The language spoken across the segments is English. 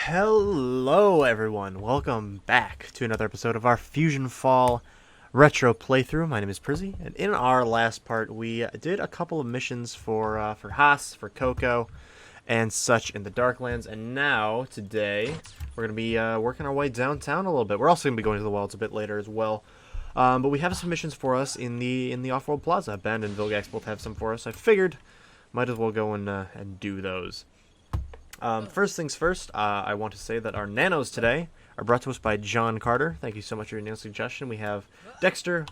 Hello everyone, welcome back to another episode of our FusionFall retro playthrough. My name is Prizzy, and in our last part we did a couple of missions for Haas, for Coco, and such in the Darklands, and now, today, we're going to be working our way downtown a little bit. We're also going to be going to the wilds a bit later as well, but we have some missions for us in the Off-World Plaza. Ben and Vilgax both have some for us. I figured might as well go and do those. First things first, I want to say that our nanos today are brought to us by John Carter. Thank you so much for your nano suggestion. We have Dexter,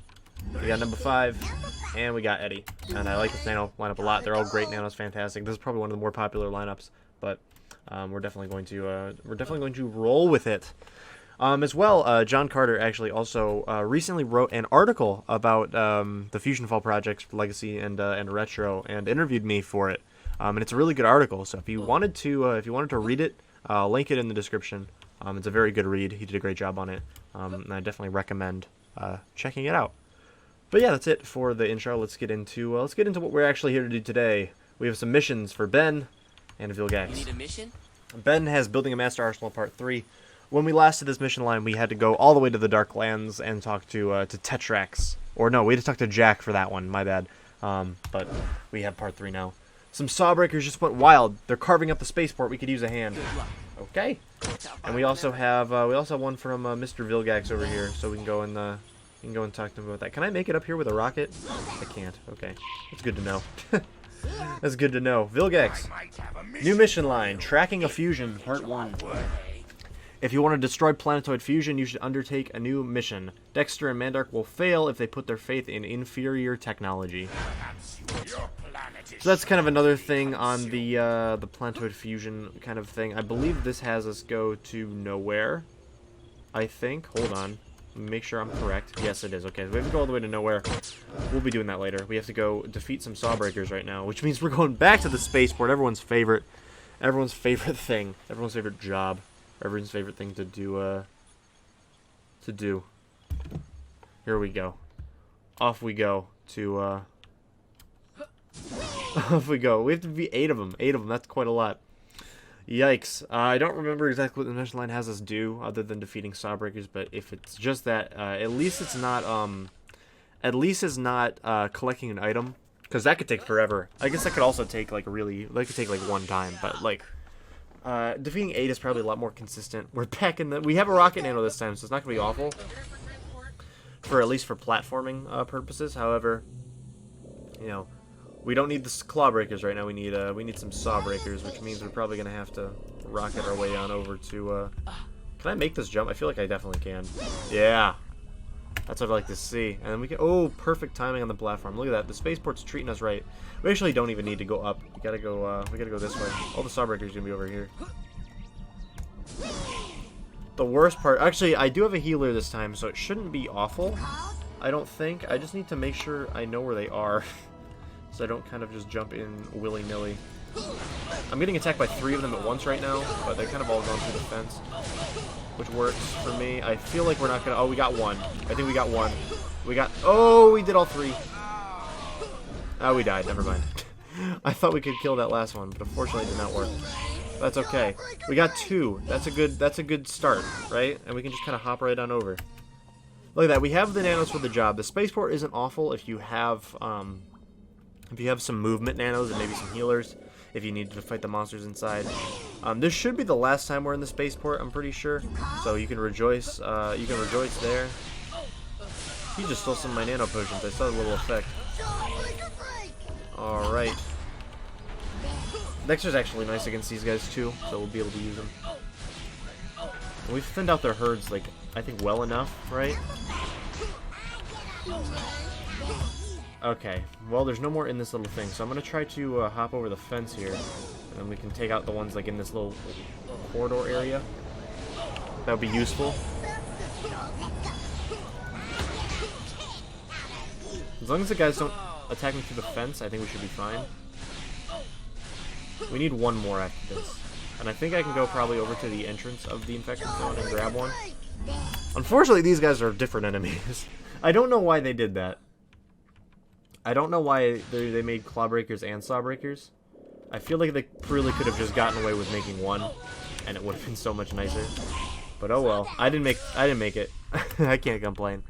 we got number 5, and we got Eddie. And I like this nano lineup a lot. They're all great nanos, fantastic. This is probably one of the more popular lineups, but we're definitely going to roll with it. As well, John Carter actually also recently wrote an article about the FusionFall projects, Legacy and Retro, and interviewed me for it. And it's a really good article, so if you wanted to read it, I'll link it in the description. It's a very good read. He did a great job on it, and I definitely recommend checking it out. But yeah, that's it for the intro. Let's get into what we're actually here to do today. We have some missions for Ben and Vilgax. You need a mission? Ben has Building a Master Arsenal Part 3. When we last did this mission line, we had to go all the way to the Darklands and talk to Tetrax. Or no, we had to talk to Jack for that one. My bad. But we have Part 3 now. Some Sawbreakers just went wild. They're carving up the spaceport. We could use a hand. Okay. And we also have one from Mr. Vilgax over here, so we can go and talk to him about that. Can I make it up here with a rocket? I can't. Okay. That's good to know. That's good to know. Vilgax. New mission line. Tracking a fusion. Part 1. If you want to destroy planetoid fusion, you should undertake a new mission. Dexter and Mandark will fail if they put their faith in inferior technology. So that's kind of another thing on the planetoid fusion kind of thing. I believe this has us go to nowhere. I think. Hold on. Let me make sure I'm correct. Yes, it is. Okay, so we have to go all the way to nowhere. We'll be doing that later. We have to go defeat some Sawbreakers right now, which means we're going back to the spaceport. Everyone's favorite thing. Everyone's favorite job. Everyone's favorite thing to do. Here we go. Off we go to. Off we go. We have to be 8 of them. 8 of them. That's quite a lot. Yikes. I don't remember exactly what the mission line has us do, other than defeating Sawbreakers. But if it's just that, at least it's not. Collecting an item, because that could take forever. I guess that could also take like one time, but like. Defeating 8 is probably a lot more consistent. We're back in we have a rocket nano this time, so it's not going to be awful. At least for platforming purposes. However, you know, we don't need the Clawbreakers right now. We need some Sawbreakers, which means we're probably going to have to rocket our way on over to, Can I make this jump? I feel like I definitely can. Yeah. That's what I'd like to see. And then we can... Oh, perfect timing on the platform. Look at that. The spaceport's treating us right. We actually don't even need to go up. We gotta go this way. All the Sawbreakers are gonna be over here. The worst part... Actually, I do have a healer this time, so it shouldn't be awful. I don't think. I just need to make sure I know where they are. So I don't kind of just jump in willy-nilly. I'm getting attacked by 3 of them at once right now, but they're kind of all going through the fence. Which works for me. I feel like we're not gonna... Oh, we got 1. I think we got 1. Oh, we did all 3. Oh, we died. Never mind. I thought we could kill that last one, but unfortunately it did not work. That's okay. We got 2. That's a good start, right? And we can just kind of hop right on over. Look at that. We have the nanos for the job. The spaceport isn't awful if you have some movement nanos and maybe some healers. If you need to fight the monsters inside. This should be the last time we're in the spaceport, I'm pretty sure. So you can rejoice there. He just stole some of my nano potions. I saw the little effect. Alright. Dexter's actually nice against these guys too, so we'll be able to use them. And we've thinned out their herds, like, I think well enough, right? Okay, well, there's no more in this little thing, so I'm going to try to hop over the fence here, and then we can take out the ones, like, in this little corridor area. That would be useful. As long as the guys don't attack me through the fence, I think we should be fine. We need 1 more after this. And I think I can go probably over to the entrance of the infection zone and grab one. Unfortunately, these guys are different enemies. I don't know why they did that. I don't know why they made Clawbreakers and Sawbreakers. I feel like they really could have just gotten away with making 1. and it would have been so much nicer. But oh well. I didn't make it. I can't complain.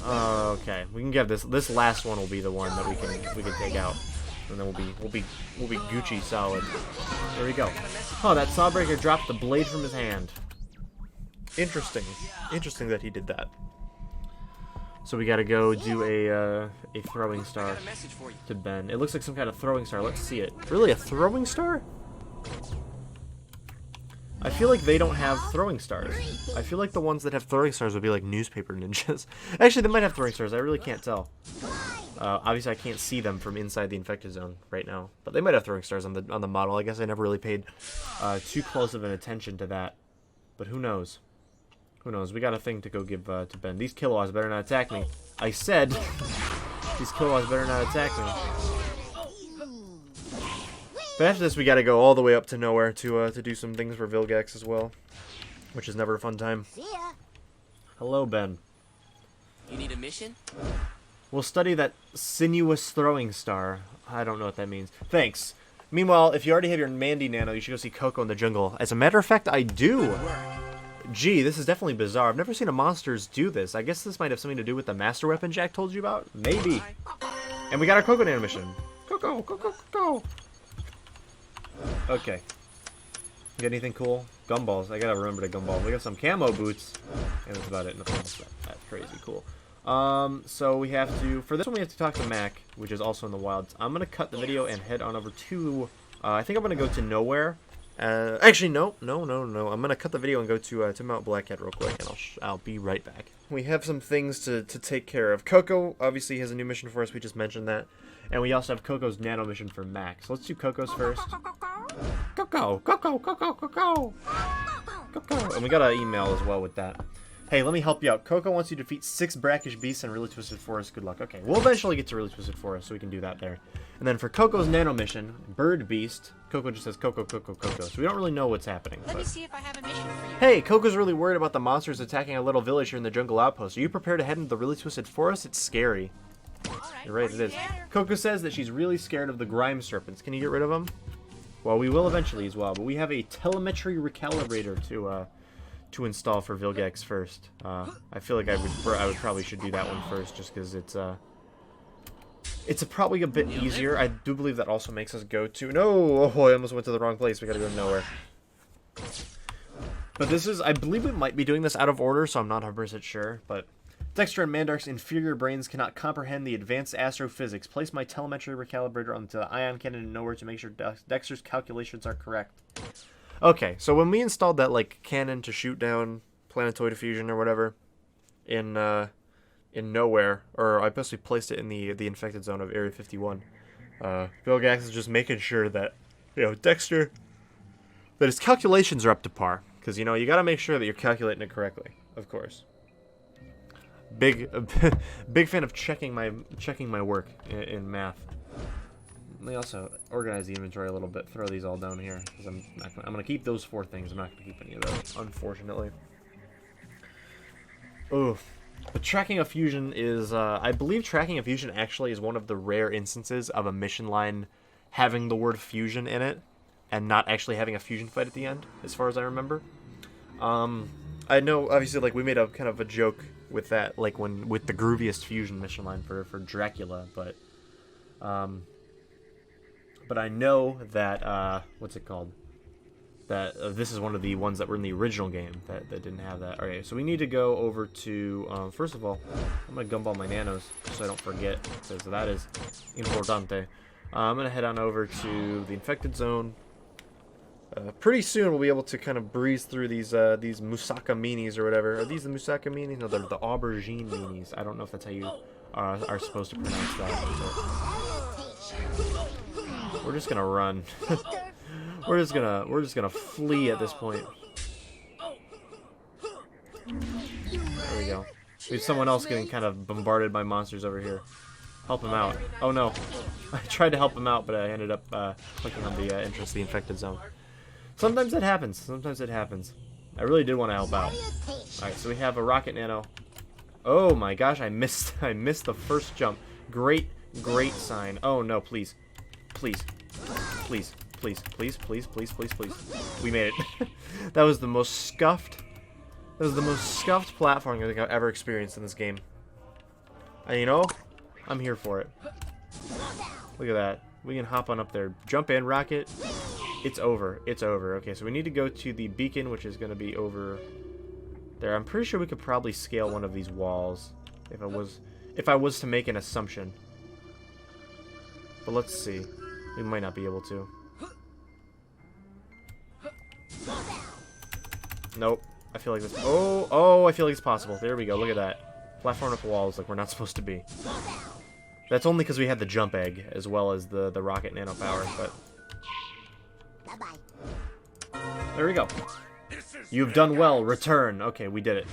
Okay, we can get this last one will be the one that we can take out. And then we'll be Gucci solid. There we go. Oh, that Sawbreaker dropped the blade from his hand. Interesting. Interesting that he did that. So we gotta go do a throwing star to Ben. It looks like some kind of throwing star. Let's see it. Really, a throwing star? I feel like they don't have throwing stars. I feel like the ones that have throwing stars would be like newspaper ninjas. Actually, they might have throwing stars. I really can't tell. Obviously, I can't see them from inside the infected zone right now, but they might have throwing stars on the model. I guess I never really paid too close of an attention to that. But who knows? Who knows? We got a thing to go give to Ben. These kilowatts better not attack me. I said these kilowatts better not attack me. But after this, we gotta go all the way up to nowhere to do some things for Vilgax as well, which is never a fun time. Hello, Ben. You need a mission? We'll study that sinuous throwing star. I don't know what that means. Thanks. Meanwhile, if you already have your Mandy Nano, you should go see Coco in the jungle. As a matter of fact, I do. Gee, this is definitely bizarre. I've never seen a monsters do this. I guess this might have something to do with the master weapon Jack told you about. Maybe. And we got our Coco Nano mission. Coco, Coco, Coco. Okay. You got anything cool? Gumballs. I gotta remember to gumball. We got some camo boots. And that's about it. Nothing else that's crazy cool. So we have to, for this one we have to talk to Mac, which is also in the wilds. I'm gonna cut the video and head on over to, I think I'm gonna go to nowhere. Actually, no. I'm gonna cut the video and go to Mount Black Cat real quick, and I'll be right back. We have some things to take care of. Coco obviously has a new mission for us. We just mentioned that. And we also have Coco's nano mission for Mac. So let's do Coco's first. Coco, Coco, Coco, Coco, Coco. And we got an email as well with that. Hey, let me help you out. Coco wants you to defeat 6 brackish beasts in Really Twisted Forest. Good luck. Okay, we'll eventually get to Really Twisted Forest, so we can do that there. And then for Coco's nano mission, Bird Beast, Coco just says Coco Coco Coco. So we don't really know what's happening. Let me see if I have a mission for you. Hey, Coco's really worried about the monsters attacking a little village here in the jungle outpost. Are you prepared to head into the Really Twisted Forest? It's scary. You're right, it is. Coco says that she's really scared of the grime serpents. Can you get rid of them? Well, we will eventually as well, but we have a telemetry recalibrator to install for Vilgax first. I feel like I would probably should do that one first, just because it's probably a bit easier. I do believe that also makes us go to I almost went to the wrong place. We gotta go nowhere. But this is, I believe we might be doing this out of order, so I'm not 100% sure. But Dexter and Mandark's inferior brains cannot comprehend the advanced astrophysics. Place my telemetry recalibrator onto the ion cannon in nowhere to make sure Dexter's calculations are correct. Okay, so when we installed that like cannon to shoot down planetoid fusion or whatever in nowhere, or I basically placed it in the infected zone of Area 51, Vilgax is just making sure that Dexter, that his calculations are up to par, because you gotta make sure that you're calculating it correctly, of course. Big fan of checking my work in math. Let me also organize the inventory a little bit. Throw these all down here, because I'm gonna keep those 4 things. I'm not gonna keep any of those, unfortunately. Oof. But tracking a fusion is, I believe tracking a fusion actually is one of the rare instances of a mission line having the word fusion in it, and not actually having a fusion fight at the end, as far as I remember. I know, obviously, like, we made a kind of a joke with that, like, with the grooviest fusion mission line for Dracula, but I know that, what's it called? That this is one of the ones that were in the original game that didn't have that. Okay, so we need to go over to, first of all, I'm going to gumball my nanos so I don't forget, because that is importante. I'm going to head on over to the infected zone. Pretty soon we'll be able to kind of breeze through these Musaka Minis or whatever. Are these the Musaka Minis? No, they're the Aubergine Minis. I don't know if that's how you are supposed to pronounce that. But we're just gonna run. we're just gonna flee at this point. There we go. We have someone else getting kind of bombarded by monsters over here. Help him out. Oh no. I tried to help him out, but I ended up clicking on the entrance to the infected zone. Sometimes it happens. Sometimes it happens. I really did want to help out. Alright, so we have a rocket nano. Oh my gosh, I missed the first jump. Great sign. Oh no, please. Please. Please. Please, please, please, please, please, please. We made it. That was the most scuffed. That was the most scuffed platforming I think I've ever experienced in this game. And you know, I'm here for it. Look at that. We can hop on up there. Jump in, rocket. It's over. It's over. Okay, so we need to go to the beacon, which is going to be over there. I'm pretty sure we could probably scale one of these walls if I was to make an assumption. But let's see. We might not be able to. Nope. I feel like this. Oh, I feel like it's possible. There we go. Look at that. Platform up walls like we're not supposed to be. That's only because we had the jump egg as well as the rocket nano power, but there we go. You've done well. Return. Okay, we did it.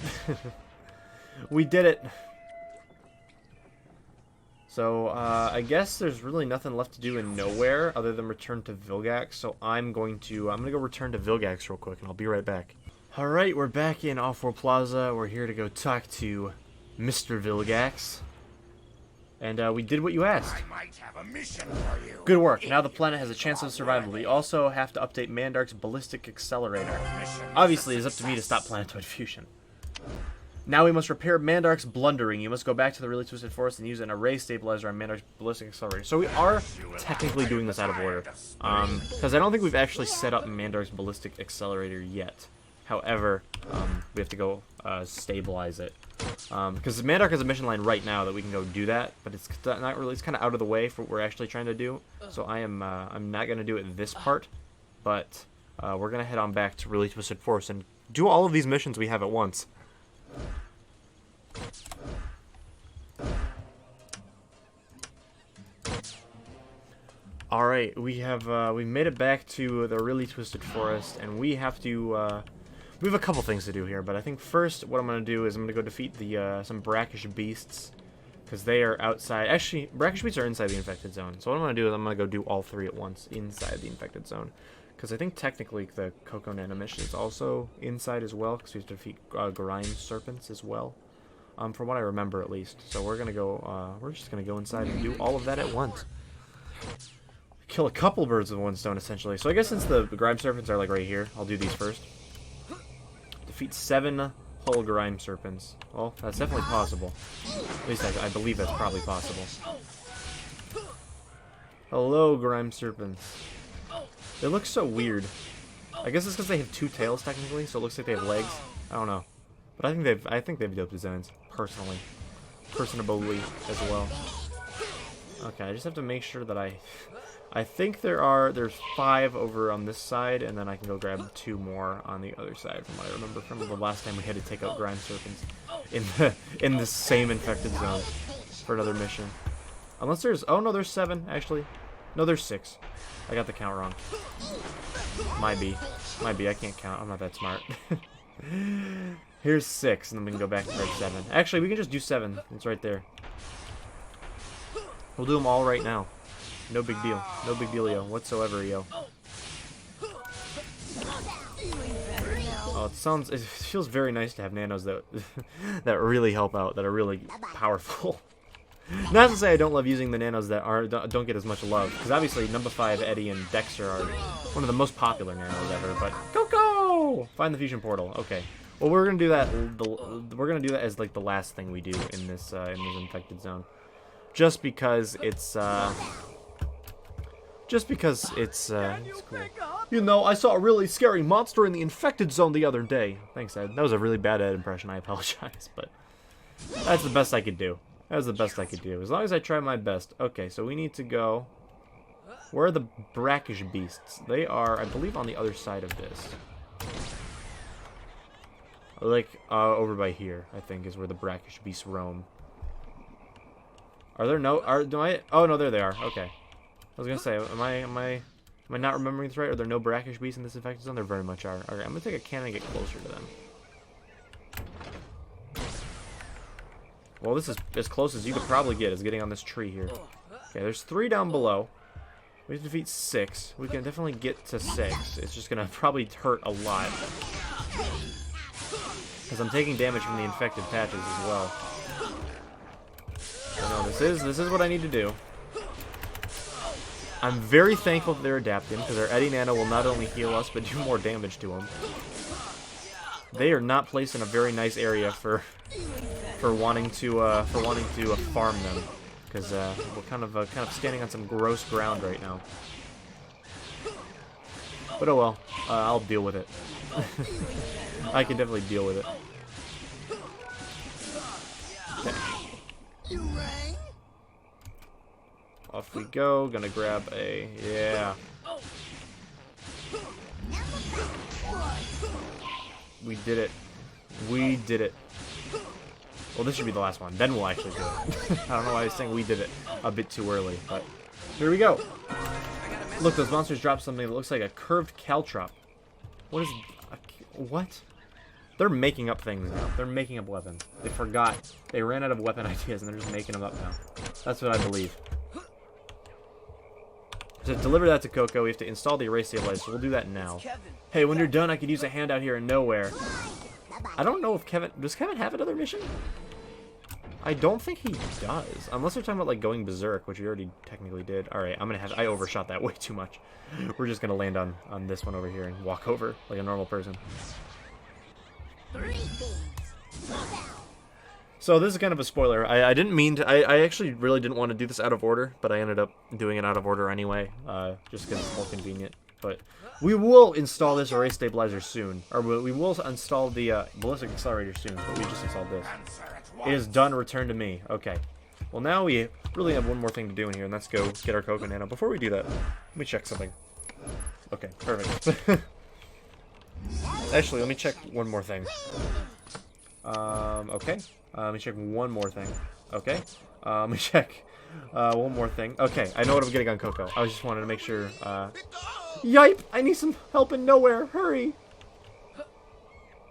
We did it. So, I guess there's really nothing left to do in nowhere other than return to Vilgax. So I'm gonna go return to Vilgax real quick, and I'll be right back. All right, we're back in Off-World Plaza. We're here to go talk to Mr. Vilgax. And we did what you asked. I might have a mission for you. Good work. Now the planet has a chance of survival. We also have to update Mandark's ballistic accelerator. Obviously, it is up to me to stop planetoid fusion. Now we must repair Mandark's blundering. You must go back to the really twisted forest and use an array stabilizer on Mandark's ballistic accelerator. So we are technically doing this out of order. Because I don't think we've actually set up Mandark's ballistic accelerator yet. However, we have to go stabilize it. Because Mandark has a mission line right now that we can go do that, but it's not really. It's kind of out of the way for what we're actually trying to do. So I'm not gonna do it this part, but we're gonna head on back to Really Twisted Force and do all of these missions we have at once. All right, we made it back to the Really Twisted Forest, and we have to. We have a couple things to do here, but I think first what I'm going to do is I'm going to go defeat the some brackish beasts, because they are outside. Actually, brackish beasts are inside the infected zone. So what I'm going to do is I'm going to go do all three at once inside the infected zone, because I think technically the Coco Nano mission is also inside as well, because we have to defeat grime serpents as well, from what I remember at least. So we're going to go. We're just going to go inside and do all of that at once. Kill a couple birds with one stone, essentially. So I guess since the grime serpents are like right here, I'll do these first. Defeat 7 whole grime serpents. Well, that's definitely possible. At least I believe that's probably possible. Hello, grime serpents. They look so weird. I guess it's because they have 2 tails technically, so it looks like they have legs. I don't know, but I think they've dope designs personally, personably as well. Okay, I just have to make sure that I think there's 5 over on this side, and then I can go grab 2 more on the other side from what I remember from the last time we had to take out grime serpents in the same infected zone for another mission. Unless there's no, there's 7 actually. No, there's 6. I got the count wrong. Might be. I can't count. I'm not that smart. Here's 6, and then we can go back and grab 7. Actually, we can just do 7. It's right there. We'll do them all right now. No big deal. No big dealio whatsoever, yo. Oh, it feels very nice to have nanos that that really help out, that are really powerful. Not to say I don't love using the nanos that don't get as much love, because obviously number 5 Eddie and Dexter are one of the most popular nanos ever. But Coco, find the fusion portal. Okay. Well, we're gonna do that. We're gonna do that as like the last thing we do in this infected zone, just because it's cool. You know, I saw a really scary monster in the infected zone the other day. Thanks, Ed. That was a really bad Ed impression. I apologize, but that's the best I could do. That was the best I could do, as long as I try my best. Okay, so we need to go. Where are the brackish beasts? They are, I believe, on the other side of this. Like, over by here, I think, is where the brackish beasts roam. Are there no... Oh, no, there they are. Okay. I was gonna say, am I not remembering this right? Are there no brackish beasts in this infected zone? There very much are. Okay, I'm gonna take a cannon and get closer to them. Well, this is as close as you could probably get, is getting on this tree here. Okay, there's 3 down below. We have to defeat 6. We can definitely get to 6. It's just gonna probably hurt a lot, because I'm taking damage from the infected patches as well. So no, this is what I need to do. I'm very thankful that they're adapting, because our Eddie Nano will not only heal us, but do more damage to them. They are not placed in a very nice area for wanting to farm them, because we're kind of standing on some gross ground right now. But oh well, I'll deal with it. I can definitely deal with it. Okay. Off we go. Gonna grab a... yeah. We did it. We did it. Well, this should be the last one. Then we'll actually do it. I don't know why I was saying we did it a bit too early, but here we go. Look, those monsters dropped something that looks like a curved caltrop. What is... what? They're making up things now. They're making up weapons. They forgot. They ran out of weapon ideas, and they're just making them up now. That's what I believe. To deliver that to Coco, we have to install the erase stabilizer, so we'll do that now. Hey, when you're done, I could use a hand out here in nowhere. I don't know if Kevin... does Kevin have another mission? I don't think he does. Unless they're talking about, like, going berserk, which we already technically did. Alright, I'm gonna have... I overshot that way too much. We're just gonna land on this one over here and walk over like a normal person. So this is kind of a spoiler. I didn't mean to... I actually really didn't want to do this out of order, but I ended up doing it out of order anyway, just because it's more convenient. But we will install this erase stabilizer soon. Or we will install the ballistic accelerator soon, but we just installed this. It is done. Return to me. Okay. Well, now we really have one more thing to do in here, and let's go get our Coco Nano. Before we do that, let me check something. Okay, perfect. Actually, let me check one more thing. Okay. Let me check one more thing. Okay. Let me check one more thing. Okay, I know what I'm getting on Coco. I just wanted to make sure. Yipe! I need some help in nowhere. Hurry!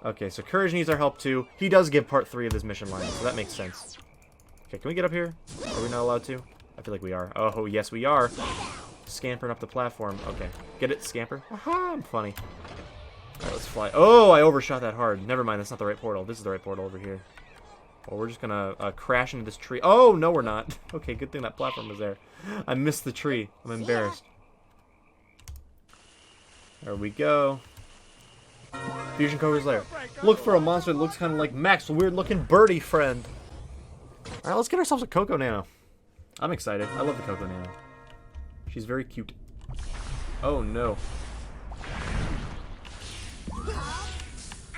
Okay, so Courage needs our help too. He does give part 3 of this mission line, so that makes sense. Okay, can we get up here? Are we not allowed to? I feel like we are. Oh, yes, we are. Scampering up the platform. Okay. Get it, scamper? Aha, I'm funny. Alright, let's fly. Oh, I overshot that hard. Never mind, that's not the right portal. This is the right portal over here. Well, we're just gonna crash into this tree. Oh, no, we're not. Okay, good thing that platform was there. I missed the tree. I'm embarrassed. There we go. Fusion Coco's lair. Look for a monster that looks kind of like Max, a weird-looking birdie friend. Alright, let's get ourselves a Coco Nano. I'm excited. I love the Coco Nano. She's very cute. Oh, no.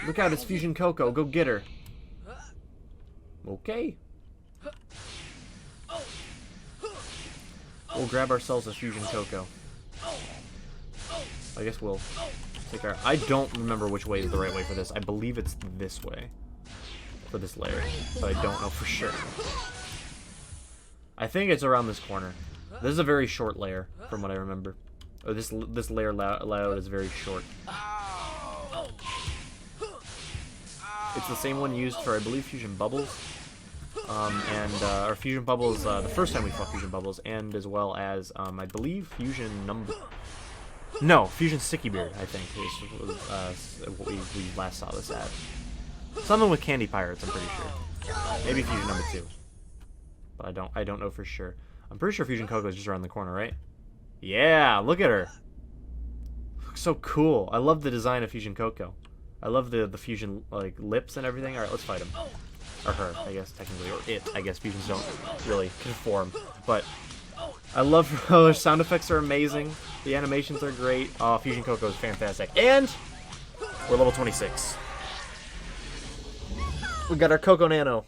Look out, it's Fusion Coco. Go get her. Okay. We'll grab ourselves a Fusion Coco. I guess we'll take our... I don't remember which way is the right way for this. I believe it's this way. For this layer. But I don't know for sure. I think it's around this corner. This is a very short layer, from what I remember. Oh, this layer layout is very short. It's the same one used for, I believe, Fusion Bubbles. Our Fusion Bubbles, the first time we fought Fusion Bubbles, and as well as, I believe, Fusion Fusion Sticky Beard, I think, was what we last saw this at. Something with Candy Pirates, I'm pretty sure. Maybe Fusion number 2. But I don't know for sure. I'm pretty sure Fusion Coco is just around the corner, right? Yeah, look at her. Looks so cool. I love the design of Fusion Coco. I love the Fusion like lips and everything. All right, let's fight him. Or her, I guess technically, or it. I guess fusions don't really conform. But I love how their sound effects are amazing. The animations are great. Oh, Fusion Coco is fantastic. And we're level 26. We got our Coco Nano.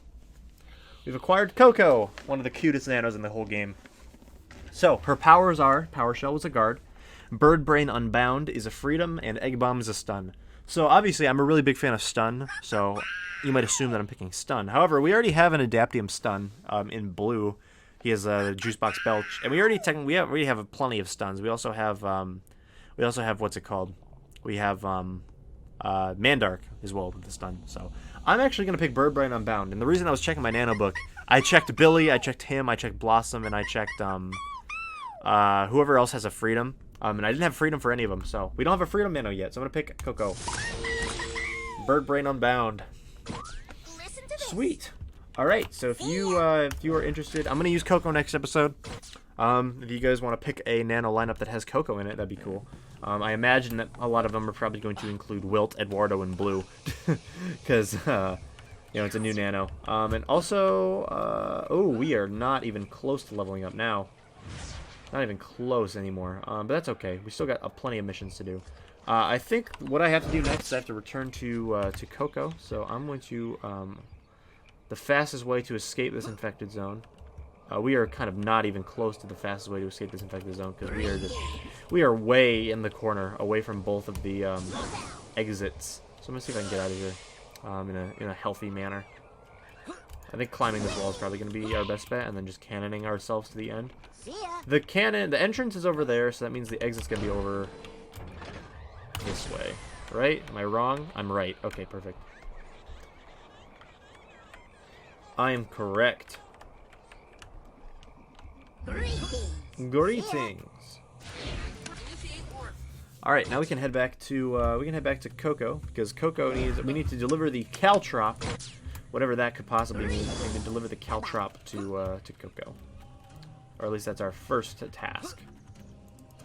We've acquired Coco, one of the cutest nanos in the whole game. So, her powers are, Power Shell is a guard, Bird Brain Unbound is a freedom, and Egg Bomb is a stun. So, obviously, I'm a really big fan of stun, so you might assume that I'm picking stun. However, we already have an Adaptium stun in blue. He has a Juice Box Belch, and we already have plenty of stuns. We also have what's it called? We have Mandark as well with the stun. So I'm actually gonna pick Bird Brain Unbound, and the reason I was checking my nano book, I checked Billy, I checked him, I checked Blossom, and I checked whoever else has a freedom. And I didn't have freedom for any of them, so we don't have a freedom nano yet. So I'm gonna pick Coco. Bird Brain Unbound. Sweet. All right. So if you are interested, I'm gonna use Coco next episode. If you guys want to pick a nano lineup that has Coco in it, that'd be cool. I imagine that a lot of them are probably going to include Wilt, Eduardo, and Blue, because you know, it's a new nano. And also, oh, we are not even close to leveling up now. Not even close anymore. But that's okay. We still got plenty of missions to do. I think what I have to do next is I have to return to Coco. So I'm going to the fastest way to escape this infected zone. We are kind of not even close to the fastest way to escape this infected zone because we are way in the corner, away from both of the exits. So I'm gonna see if I can get out of here in a healthy manner. I think climbing this wall is probably gonna be our best bet, and then just cannoning ourselves to the end. The entrance is over there, so that means the exit's gonna be over this way, right? Am I wrong? I'm right. Okay, perfect. I am correct. Greetings. All right, now we can head back to Coco because Coco we need to deliver the caltrop, whatever that could possibly mean. We can deliver the caltrop to Coco, or at least that's our first task.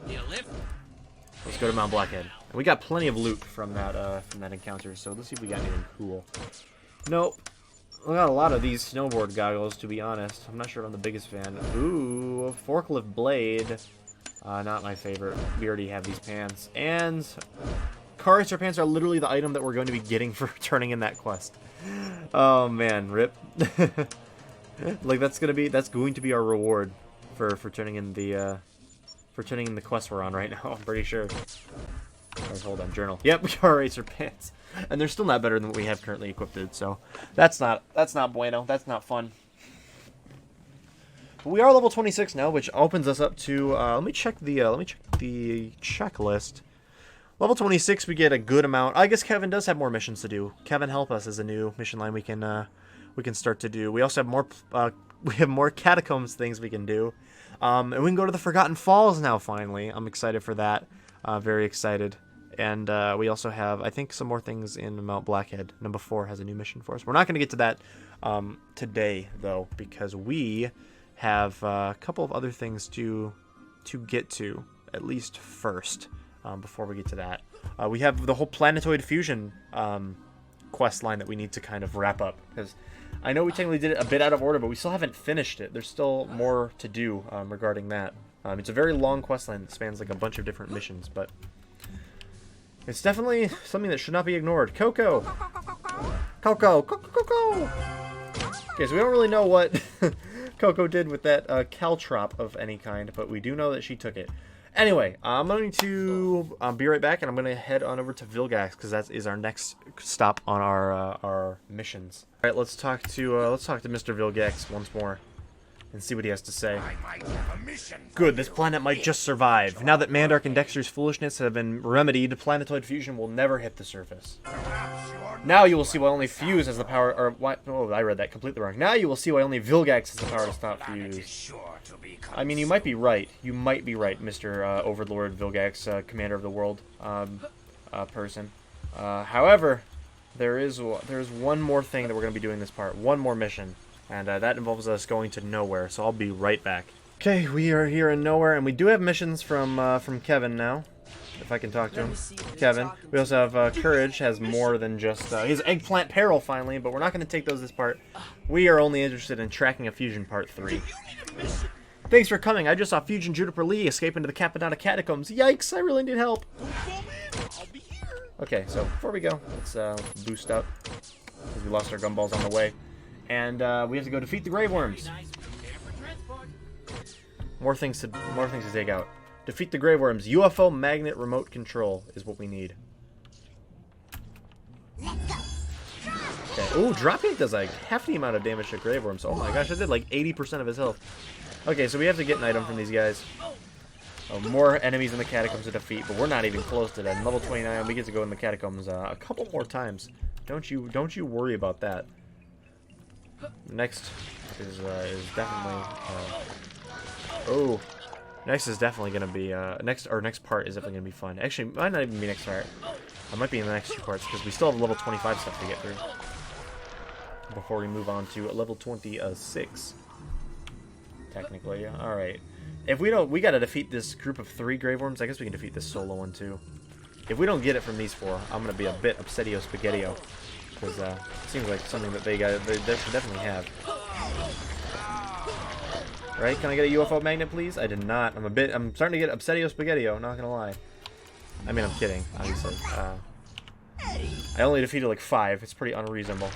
Need a lift? Let's go to Mount Blackhead. And we got plenty of loot from that encounter, so let's see if we got anything cool. Nope. We got a lot of these snowboard goggles, to be honest. I'm not sure if I'm the biggest fan. Ooh, forklift blade. Not my favorite. We already have these pants. And car racer pants are literally the item that we're going to be getting for turning in that quest. Oh man, rip. Like that's going to be our reward for turning in the quest we're on right now. I'm pretty sure. Right, hold on, journal. Yep, car racer pants. And they're still not better than what we have currently equipped, so that's not bueno. That's not fun. But we are level 26 now, which opens us up to let me check the checklist. Level 26, we get a good amount. I guess Kevin does have more missions to do. Kevin, help us is a new mission line we can start to do. We also have more catacombs things we can do. And we can go to the Forgotten Falls now finally. I'm excited for that. Very excited. And we also have, I think, some more things in Mount Blackhead. Number 4 has a new mission for us. We're not going to get to that today, though, because we have a couple of other things to get to, at least first, before we get to that. We have the whole Planetoid Fusion quest line that we need to kind of wrap up. Because I know we technically did it a bit out of order, but we still haven't finished it. There's still more to do regarding that. It's a very long quest line that spans like a bunch of different missions, but it's definitely something that should not be ignored. Coco! Coco! Coco Coco! Okay, so we don't really know what Coco did with that caltrop of any kind, but we do know that she took it. Anyway, I'm going to be right back, and I'm going to head on over to Vilgax, because that is our next stop on our missions. All right, let's talk to Mr. Vilgax once more and see what he has to say. I might have a mission. Good, this planet might just survive. Now that Mandark and Dexter's foolishness have been remedied, planetoid fusion will never hit the surface. Now you will see why only Fuse has the power, or why, oh, I read that completely wrong. Now you will see why only Vilgax has the power to stop Fuse. I mean, you might be right. You might be right, Mr. Overlord Vilgax, Commander of the World person. However, there is one more thing that we're going to be doing this part. One more mission. And that involves us going to nowhere, so I'll be right back. Okay, we are here in nowhere, and we do have missions from Kevin now, if I can talk to him. Kevin. We also have Courage, has more than just his Eggplant Peril, finally, but we're not going to take those this part. We are only interested in tracking a Fusion Part 3. Thanks for coming. I just saw Fusion Juniper Lee escape into the Capadonna Catacombs. Yikes, I really need help. Okay, so before we go, let's boost up, because we lost our gumballs on the way. And we have to go defeat the Grave Worms. More things to take out. Defeat the Grave Worms. UFO magnet remote control is what we need. Okay. Ooh, dropping does like hefty amount of damage to Grave Worms. Oh my gosh, I did like 80% of his health. Okay, so we have to get an item from these guys. Oh, more enemies in the catacombs to defeat, but we're not even close to that. In level 29, we get to go in the catacombs a couple more times. Don't you worry about that. Next is definitely next is definitely gonna be next part is definitely gonna be fun. Actually, it might not even be next part. It might be in the next 2 parts because we still have level 25 stuff to get through before we move on to level 26. technically. Alright. If we don't, we gotta defeat this group of 3 Grave Worms. I guess we can defeat this solo one too. If we don't get it from these 4, I'm gonna be a bit upsetio spaghettio. Because it seems like something that they should definitely have. Right? Can I get a UFO magnet, please? I did not. I'm starting to get upsetio spaghettio, not gonna lie. I mean, I'm kidding, obviously. I only defeated like 5. It's pretty unreasonable.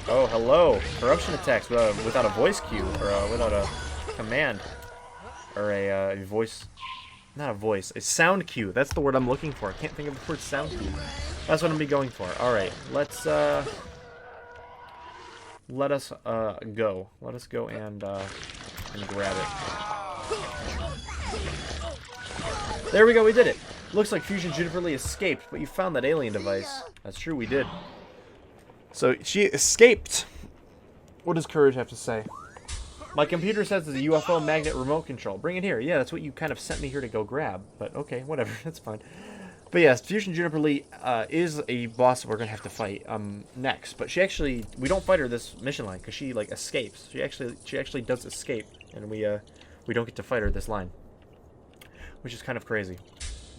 Oh, hello. Corruption attacks without a voice cue, or without a command. Or a voice... Not a voice. A sound cue. That's the word I'm looking for. I can't think of the word sound cue. That's what I'm going for. Alright, let's, let us, go. Let us go and grab it. There we go, we did it. Looks like Fusion Juniper Lee escaped, but you found that alien device. That's true, we did. So, she escaped. What does Courage have to say? My computer says there's a UFO magnet remote control. Bring it here. Yeah, that's what you kind of sent me here to go grab. But okay, whatever. That's fine. But yes, Fusion Juniper Lee is a boss we're going to have to fight next. But she actually... We don't fight her this mission line because she, like, escapes. She actually does escape. And we don't get to fight her this line. Which is kind of crazy.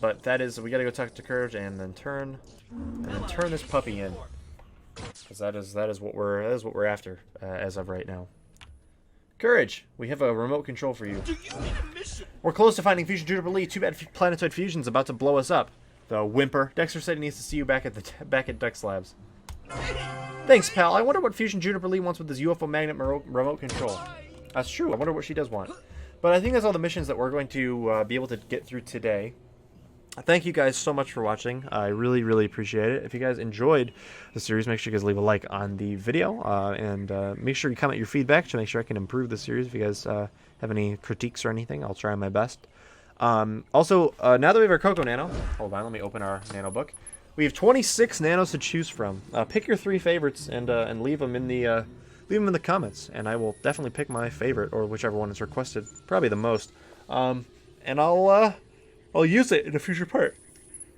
But that is... We got to go talk to Courage and then turn this puppy in. Because that is what we're after as of right now. Courage, we have a remote control for you. We're close to finding Fusion Juniper Lee. Too bad Planetoid Fusion's about to blow us up. The whimper. Dexter said he needs to see you back at Dex Labs. Thanks, pal. I wonder what Fusion Juniper Lee wants with this UFO magnet remote control. That's true. I wonder what she does want. But I think that's all the missions that we're going to be able to get through today. Thank you guys so much for watching. I really, really appreciate it. If you guys enjoyed the series, make sure you guys leave a like on the video. And make sure you comment your feedback to make sure I can improve the series. If you guys have any critiques or anything, I'll try my best. Also, now that we have our Coco Nano, hold on, let me open our Nano book. We have 26 Nanos to choose from. Pick your 3 favorites and leave them in the comments, and I will definitely pick my favorite or whichever one is requested, probably the most. And I'll use it in a future part.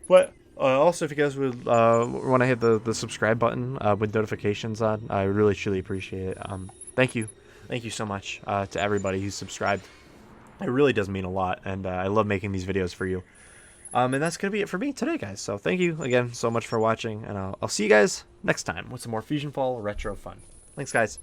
But also, if you guys would want to hit the subscribe button with notifications on, I really truly appreciate it. Thank you so much to everybody who's subscribed. It really does mean a lot, and I love making these videos for you. And that's gonna be it for me today, guys. So thank you again so much for watching, and I'll see you guys next time with some more FusionFall retro fun. Thanks, guys.